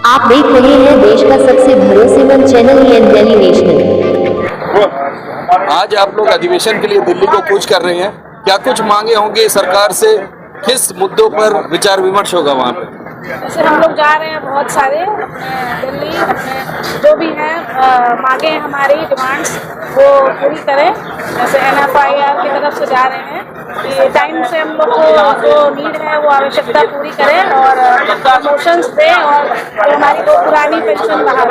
आप देख रहे हैं देश का सबसे भरोसेमंद चैनल एन दिल्ली नेशनल। आज आप लोग अधिवेशन के लिए दिल्ली को कूच कर रहे हैं, क्या कुछ मांगे होंगे सरकार से, किस मुद्दों पर विचार विमर्श होगा वहाँ पे? जैसे हम लोग जा रहे हैं बहुत सारे दिल्ली, अपने जो भी हैं मांगे हैं, हमारी डिमांड्स वो पूरी करें। जैसे NFIR की तरफ से जा रहे हैं कि टाइम से हम लोग को जो नीड है वो आवश्यकता पूरी करें और प्रमोशंस दें और जो हमारी दो पुरानी पेंशन बहाल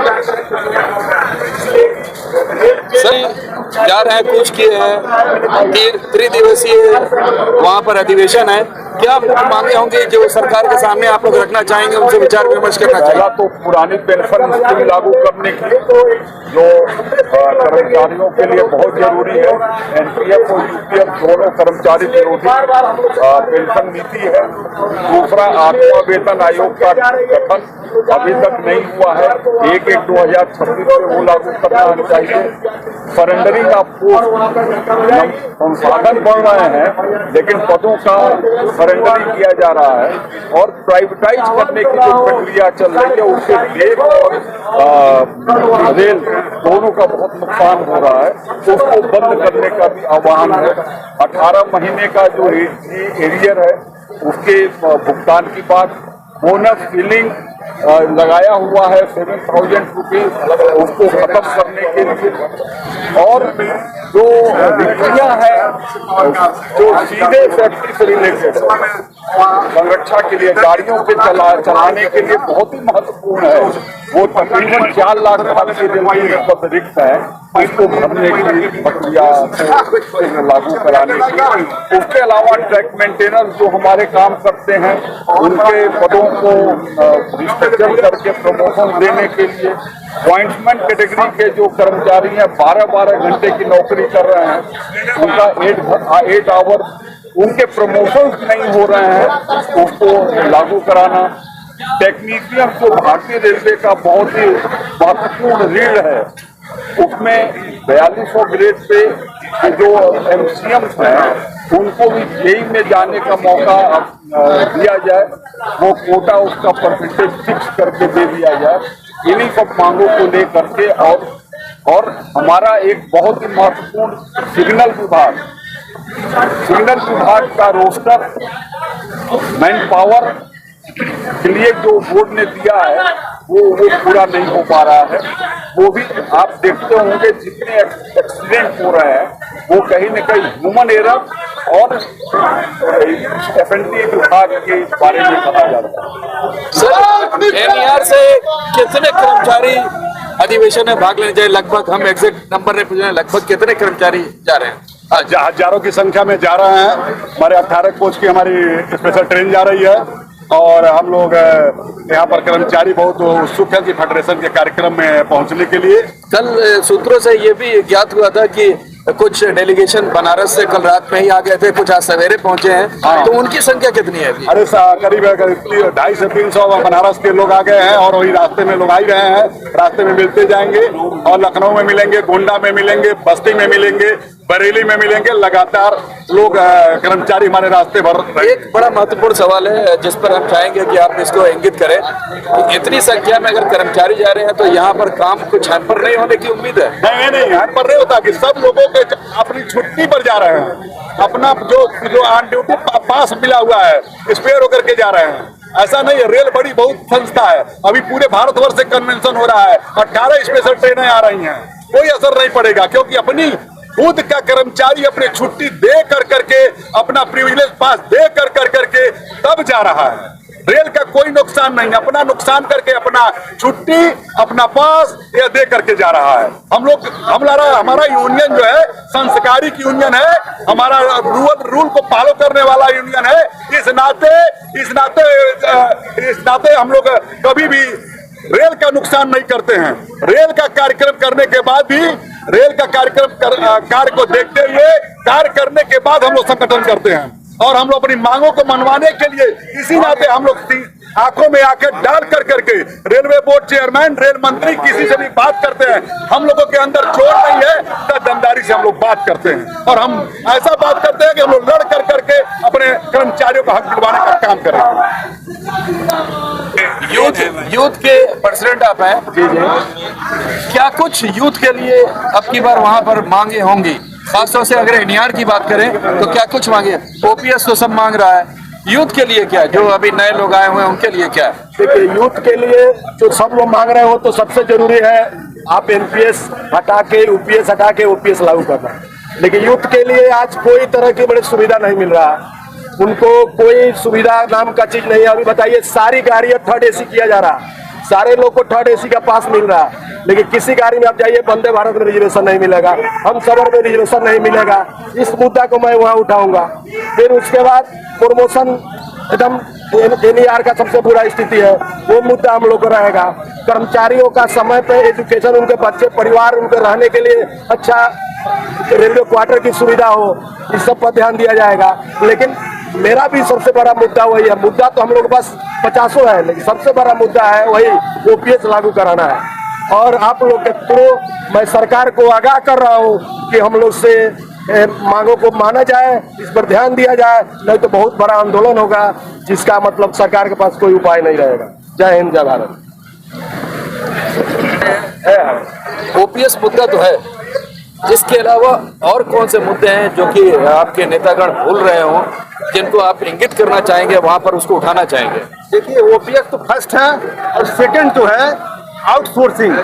सही जा रहे हैं, कूच किए हैं, त्रिदिवसीय वहाँ पर अधिवेशन है, क्या मांगे होंगे जो सरकार के सामने आप लोग रखना चाहेंगे, उनसे विचार विमर्श करना चाहिए? पहला तो पुरानी पेंशन स्कीम लागू करने की जो कर्मचारियों के लिए बहुत जरूरी है। NPF और UPF दोनों कर्मचारी विरोधी पेंशन नीति है। दूसरा, आठवां वेतन आयोग का गठन अभी तक नहीं हुआ है, 1/1/2026 से वो लागू करना चाहिए। सरेंडरिंग ऑफ पोस्ट, संसाधन बढ़ रहे हैं लेकिन पदों का सरेंडरिंग किया जा रहा है और प्राइवेटाइज करने की जो प्रक्रिया चल रही है उससे देश और रेल दोनों का बहुत नुकसान हो रहा है, तो उसको बंद करने का भी आह्वान है। 18 महीने का जो एरियर है उसके भुगतान की बात, बोनस सीलिंग लगाया हुआ है 7,000 रुपीज, उसको खत्म करने के लिए। और जो रिक्तियां हैं जो सीधे सेफ्टी से रिलेटेड संरक्षा के लिए गाड़ियों के चलाने के लिए बहुत ही महत्वपूर्ण है, वो तकरीबन 4 लाख भारतीय रेलवे में पद रिक्त है, इसको भरने की प्रक्रिया लागू कराने की। उसके अलावा ट्रैक मेंटेनर जो हमारे काम करते हैं उनके पदों को रिस्ट्रक्चर करके प्रमोशन देने के लिए, अपॉइंटमेंट कैटेगरी के जो कर्मचारी हैं 12-12 घंटे की नौकरी कर रहे हैं, उनका 8 आवर उनके प्रमोशन नहीं हो रहे हैं, उसको लागू कराना। टेक्नीशियन जो भारतीय रेलवे का बहुत ही महत्वपूर्ण रीढ़ है, उसमें 4200 ग्रेड पे जो MCMs हैं उनको भी जेई में जाने का मौका दिया जाए, वो कोटा उसका परसेंटेज फिक्स करके दे दिया जाए। इन्हीं सब मांगों को लेकर के और हमारा एक बहुत ही महत्वपूर्ण सिग्नल विभाग का रोस्टर मैन पावर के लिए जो बोर्ड ने दिया है वो पूरा नहीं हो पा रहा है। वो भी आप देखते होंगे जितने एक्सीडेंट हो रहे हैं वो कहीं न कहीं ह्यूमन एरर और FNT विभाग के बारे में कहा जाता है। सर, NER से कितने कर्मचारी अधिवेशन में भाग लेने चाहिए? लगभग हम एग्जैक्ट नंबर नहीं पूछ रहे हैं, लगभग कितने कर्मचारी जा रहे हैं? हजारों की संख्या में जा रहे हैं। हमारे 18 कोच की हमारी स्पेशल ट्रेन जा रही है और हम लोग यहाँ पर कर्मचारी बहुत उत्सुक है कि फेडरेशन के कार्यक्रम में पहुँचने के लिए। कल सूत्रों से ये भी ज्ञात हुआ था कि कुछ डेलीगेशन बनारस से कल रात में ही आ गए थे, कुछ आज सवेरे पहुंचे हैं। हाँ। तो उनकी संख्या कितनी है अभी? अरे करीब 250 से 300 बनारस के लोग आ गए हैं और वही रास्ते में लोग आ ही रहे हैं, रास्ते में मिलते जाएंगे और लखनऊ में मिलेंगे, गोंडा में मिलेंगे, बस्ती में मिलेंगे, बरेली में मिलेंगे। लगातार लोग कर्मचारी हमारे रास्ते भर रहे हैं। एक बड़ा महत्वपूर्ण सवाल है जिस पर हम चाहेंगे कि आप इसको इंगित करें कि इतनी संख्या में अगर कर्मचारी जा रहे हैं तो यहाँ पर काम कुछ हैम्पर नहीं होने की उम्मीद है? नहीं, हैम्पर नहीं होता कि सब लोगों के अपनी छुट्टी पर जा रहे हैं, अपना जो ऑन ड्यूटी पास मिला हुआ है स्पेयर होकर के जा रहे हैं। ऐसा नहीं है, रेल बड़ी बहुत संस्था है, अभी पूरे भारतवर्ष से कन्वेंशन हो रहा है, 18 स्पेशल ट्रेनें आ रही हैं, कोई असर नहीं पड़ेगा क्योंकि अपनी खुद का कर्मचारी अपनी छुट्टी दे करके अपना प्रिविलेज पास दे करके तब जा रहा है। रेल का कोई नुकसान नहीं, अपना नुकसान करके अपना छुट्टी अपना पास ये दे करके जा रहा है। हमारा यूनियन जो है संस्कारिक यूनियन है, हमारा रूल को फॉलो करने वाला यूनियन है। इस नाते हम लोग कभी भी रेल का नुकसान नहीं करते हैं। रेल का कार्यक्रम करने के बाद भी रेल का कार्य को देखते हुए कार्य करने के बाद हम लोग संगठन करते हैं और हम लोग अपनी मांगों को मनवाने के लिए इसी नाते हम लोग आंखों में आंखें डाल कर करके रेलवे बोर्ड चेयरमैन, रेल मंत्री किसी से भी बात करते हैं, हम लोगों के अंदर जोर नहीं है तो दमदारी से हम लोग बात करते हैं और हम ऐसा बात करते हैं कि हम लोग लड़ कर करके अपने कर्मचारियों का हक दिलवाने का काम करेंगे। यूथ के प्रेसिडेंट आप हैं, क्या कुछ यूथ के लिए अब की बार वहां पर मांगे होंगी? खासतौर से अगर एनआर की बात करें तो क्या कुछ मांगे? ओपीएस तो सब मांग रहा है, यूथ के लिए क्या, जो अभी नए लोग आए हुए हैं उनके लिए क्या? देखिए, यूथ के लिए जो सब लोग मांग रहे हो तो सबसे जरूरी है आप एनपीएस हटा के यूपीएस हटा के ओपीएस लागू करना। लेकिन यूथ के लिए आज कोई तरह की बड़ी सुविधा नहीं मिल रहा, उनको कोई सुविधा नाम का चीज नहीं है। अभी बताइए, सारी गाड़ियां थर्ड एसी किया जा रहा, सारे लोग को थर्ड एसी का पास मिल रहा, लेकिन किसी गाड़ी में आप जाइए वंदे भारत में रिजर्वेशन नहीं मिलेगा, हम सफर में रिजर्वेशन नहीं मिलेगा। इस मुद्दा को मैं वहां उठाऊंगा। फिर उसके बाद प्रमोशन एकदम एनईआर का सबसे बुरा स्थिति है, वो मुद्दा हम लोग को रहेगा। कर्मचारियों का समय पे एजुकेशन, उनके बच्चे परिवार उनके रहने के लिए अच्छा रेलवे क्वार्टर की सुविधा हो, इस सब पर ध्यान दिया जाएगा। लेकिन मेरा भी सबसे बड़ा मुद्दा वही है, मुद्दा तो हम लोग के पास 50 है, लेकिन सबसे बड़ा मुद्दा है वही ओपीएस लागू कराना है। और आप लोग के थ्रू मैं सरकार को आगाह कर रहा हूँ कि हम लोग से मांगों को माना जाए, इस पर ध्यान दिया जाए, नहीं तो बहुत बड़ा आंदोलन होगा जिसका मतलब सरकार के पास कोई उपाय नहीं रहेगा। जय हिंद, जय भारत। ओपीएस मुद्दा तो है, इसके अलावा और कौन से मुद्दे हैं जो कि आपके नेतागण भूल रहे हो, जिनको आप इंगित करना चाहेंगे, वहां पर उसको उठाना चाहेंगे? देखिए, ओपीएस तो फर्स्ट है और सेकंड जो है आउटसोर्सिंग,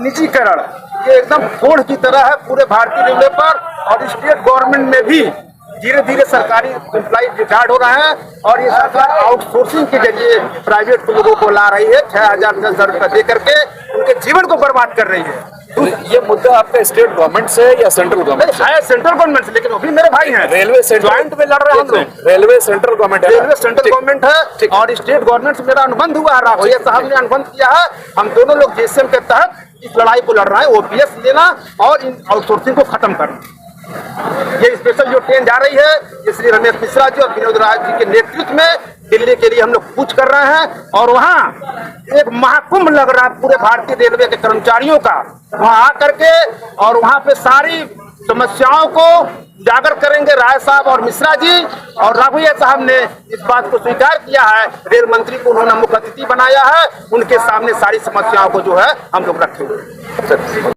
निजीकरण, ये एकदम फोड़ की तरह है पूरे भारतीय रेलवे पर। और स्टेट गवर्नमेंट में भी धीरे धीरे सरकारी एम्प्लॉइज रिटायर्ड हो रहे हैं और ये सरकार आउटसोर्सिंग के जरिए प्राइवेट लोगों को ला रही है, 6,000 रुपये दे करके उनके जीवन को बर्बाद कर रही है। ये मुद्दा आपका स्टेट गवर्नमेंट से या सेंट्रल गवर्नमेंट से? सेंट्रल गवर्नमेंट से, लेकिन वो भी मेरे भाई हैं। रेलवे ज्वाइंट में लड़ रहे हैं हम लोग। रेलवे सेंट्रल गवर्नमेंट है, रेलवे सेंट्रल गवर्नमेंट है और स्टेट गवर्नमेंट से मेरा अनुबंध हुआ है। राघोइया साहब ने अनुबंध किया है, हम दोनों लोग जेएसएम के तहत इस लड़ाई को लड़ रहे हैं, ओपीएस लेना और इन आउटसोर्सिंग को खत्म करना। ये स्पेशल जो ट्रेन जा रही है, ये श्री रमेश मिश्रा जी और विनोद राज जी के नेतृत्व में दिल्ली के लिए हम लोग कूच कर रहे हैं और वहाँ एक महाकुंभ लग रहा है पूरे भारतीय रेलवे के कर्मचारियों का। वहाँ आकर के और वहाँ पे सारी समस्याओं को उजागर करेंगे राय साहब और मिश्रा जी, और राघोइया साहब ने इस बात को स्वीकार किया है, रेल मंत्री को उन्होंने मुख्य अतिथि बनाया है, उनके सामने सारी समस्याओं को जो है हम लोग रखेंगे।